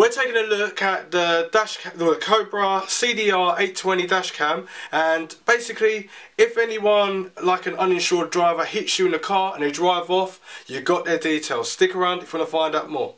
We're taking a look at the Cobra CDR-820 dash cam, and basically if anyone like an uninsured driver hits you in the car and they drive off, you got their details. Stick around if you want to find out more.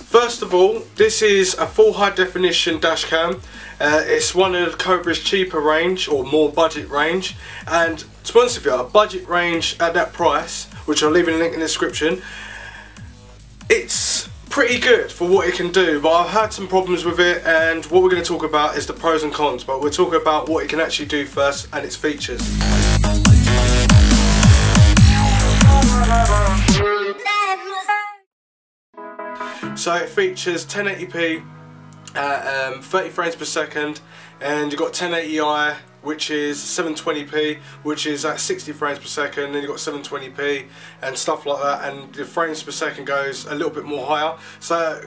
First of all, this is a full high definition dash cam. It's one of the Cobra's cheaper range, or more budget range, and to be honest with you, a budget range at that price, which I'll leave in a link in the description, it's pretty good for what it can do, but I've had some problems with it, and what we're going to talk about is the pros and cons, but we'll talk about what it can actually do first and its features. So it features 1080p at 30 frames per second, and you've got 1080i, which is 720p, which is at 60 frames per second, then you've got 720p and stuff like that, and the frames per second goes a little bit more higher. So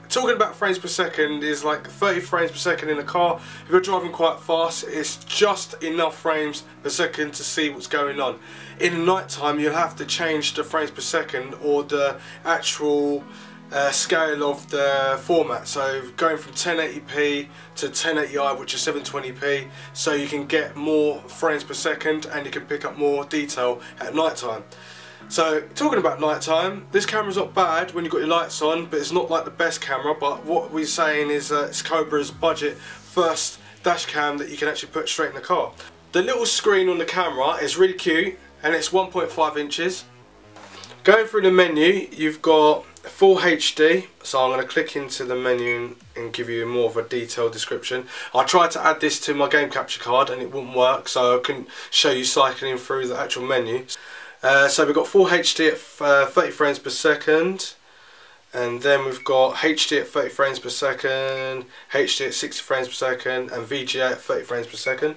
talking about frames per second is like 30 frames per second in a car. If you're driving quite fast, it's just enough frames per second to see what's going on. In night time, you'll have to change the frames per second, or the actual scale of the format, so going from 1080p to 1080i, which is 720p, so you can get more frames per second and you can pick up more detail at night time. So talking about night time, this camera's not bad when you've got your lights on, but it's not like the best camera. But what we're saying is that it's Cobra's budget first dash cam that you can actually put straight in the car. The little screen on the camera is really cute, and it's 1.5 inches. Going through the menu, you've got full HD, so I'm going to click into the menu and give you more of a detailed description. I tried to add this to my game capture card and it wouldn't work, so I couldn't show you cycling through the actual menu. So we've got full HD at 30 frames per second, and then we've got HD at 30 frames per second, HD at 60 frames per second, and VGA at 30 frames per second.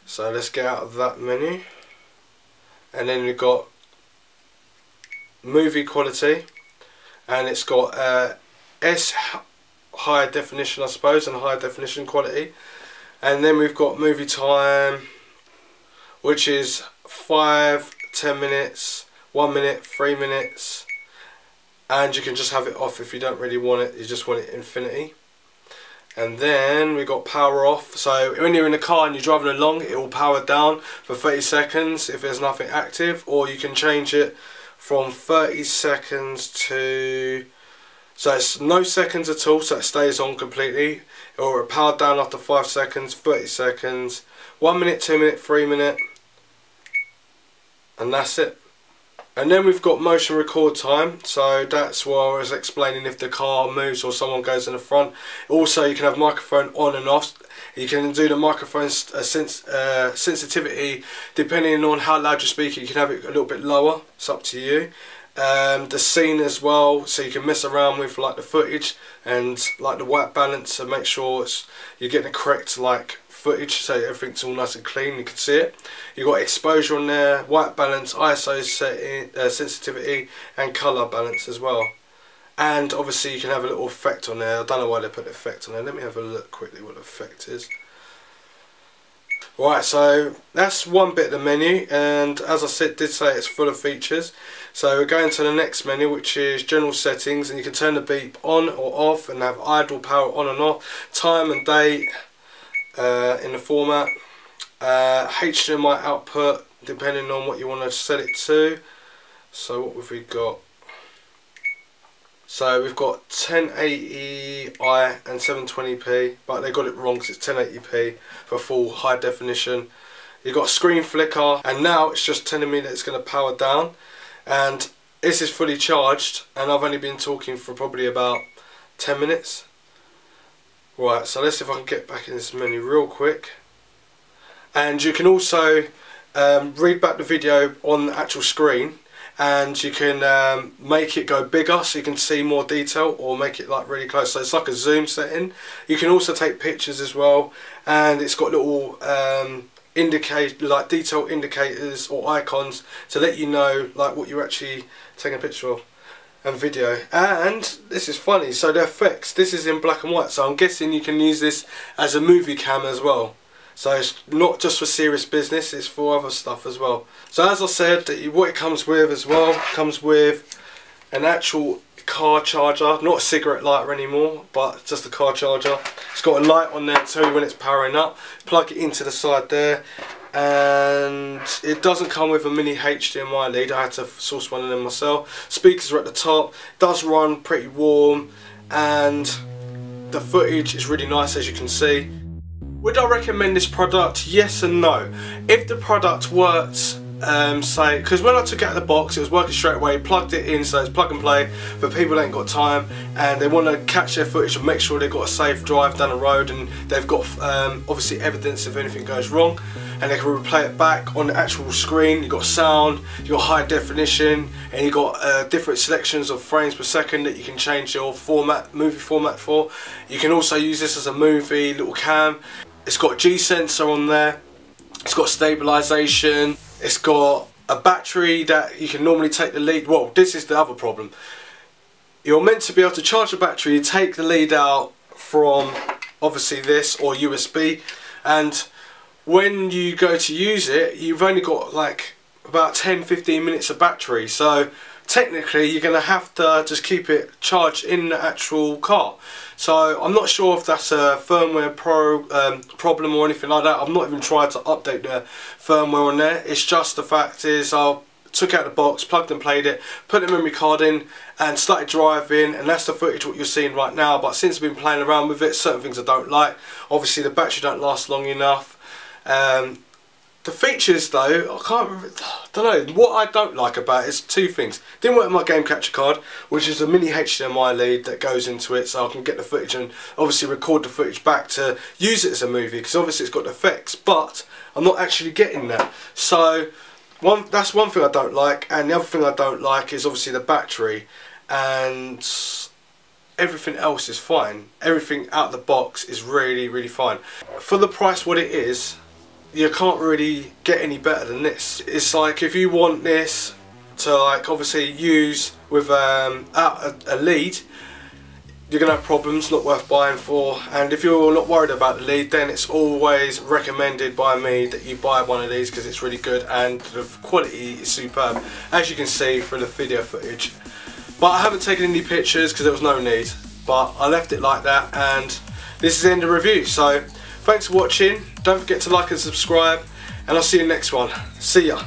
So let's get out of that menu, and then we've got movie quality, and it's got S high definition, I suppose, and high definition quality. And then we've got movie time, which is 5, 10 minutes, 1 minute, 3 minutes, and you can just have it off if you don't really want it, you just want it infinity. And then we've got power off, so when you're in the car and you're driving along, it will power down for 30 seconds if there's nothing active, or you can change it from 30 seconds to, so it's no seconds at all, so it stays on completely, or it powered down after 5 seconds, 30 seconds, 1 minute, 2 minute, 3 minute, and that's it. And then we've got motion record time, so that's what I was explaining, if the car moves or someone goes in the front. Also, you can have microphone on and off. You can do the microphone sensitivity depending on how loud you're speaking. You can have it a little bit lower, it's up to you. The scene as well, so you can mess around with like the footage and like the white balance, and make sure you're getting the correct like footage, so everything's all nice and clean, you can see it. You've got exposure on there, white balance, ISO setting, sensitivity, and colour balance as well. And obviously you can have a little effect on there. I don't know why they put the effect on there. Let me have a look quickly what the effect is. Right, so that's one bit of the menu, and as I did say, it's full of features. So we're going to the next menu, which is general settings, and you can turn the beep on or off and have idle power on and off, time and date in the format, HDMI output depending on what you want to set it to. So what have we got? So we've got 1080i and 720p, but they got it wrong because it's 1080p for full high definition. You've got screen flicker, and now it's just telling me that it's going to power down, and this is fully charged, and I've only been talking for probably about 10 minutes. Right, so let's see if I can get back in this menu real quick. And you can also read back the video on the actual screen, and you can make it go bigger so you can see more detail, or make it like really close, so it's like a zoom setting. You can also take pictures as well, and it's got little like detail indicators or icons to let you know like what you're actually taking a picture of, and video. And this is funny, so the effects, this is in black and white, so I'm guessing you can use this as a movie camera as well. So it's not just for serious business, it's for other stuff as well. So as I said, what it comes with as well, comes with an actual car charger, not a cigarette lighter anymore, but just a car charger. It's got a light on there to tell you when it's powering up. Plug it into the side there, and it doesn't come with a mini HDMI lead. I had to source one of them myself. Speakers are at the top. It does run pretty warm, and the footage is really nice, as you can see. Would I recommend this product? Yes and no. If the product works, say, because when I took it out of the box, it was working straight away, plugged it in, so it's plug and play, but people ain't got time and they want to catch their footage and make sure they've got a safe drive down the road, and they've got obviously evidence if anything goes wrong, and they can replay it back on the actual screen. You've got sound, you've got high definition, and you've got different selections of frames per second that you can change your movie format for. You can also use this as a movie little cam. It's got a G sensor on there, it's got stabilisation, it's got a battery that you can normally take the lead. Well, this is the other problem. You're meant to be able to charge the battery, you take the lead out from obviously this or USB, and when you go to use it, you've only got like about 10-15 minutes of battery, so technically you're going to have to just keep it charged in the actual car. So I'm not sure if that's a firmware problem or anything like that. I've not even tried to update the firmware on there. It's just the fact is I took out the box, plugged and played it, put the memory card in and started driving, and that's the footage what you're seeing right now. But since I've been playing around with it, certain things I don't like. Obviously the battery don't last long enough. The features though, I don't know, what I don't like about it is two things. Didn't work with my game capture card, which is a mini HDMI lead that goes into it, so I can get the footage and obviously record the footage back to use it as a movie, because obviously it's got effects, but I'm not actually getting that. So that's one thing I don't like, and the other thing I don't like is obviously the battery, and everything else is fine. Everything out of the box is really, really fine. For the price what it is, you can't really get any better than this. It's like if you want this to like obviously use with a lead, you're gonna have problems, not worth buying for. And if you're not worried about the lead, then it's always recommended by me that you buy one of these, because it's really good and the quality is superb, as you can see from the video footage. But I haven't taken any pictures because there was no need, but I left it like that, and this is the end of the review. So thanks for watching, don't forget to like and subscribe, and I'll see you next one. See ya.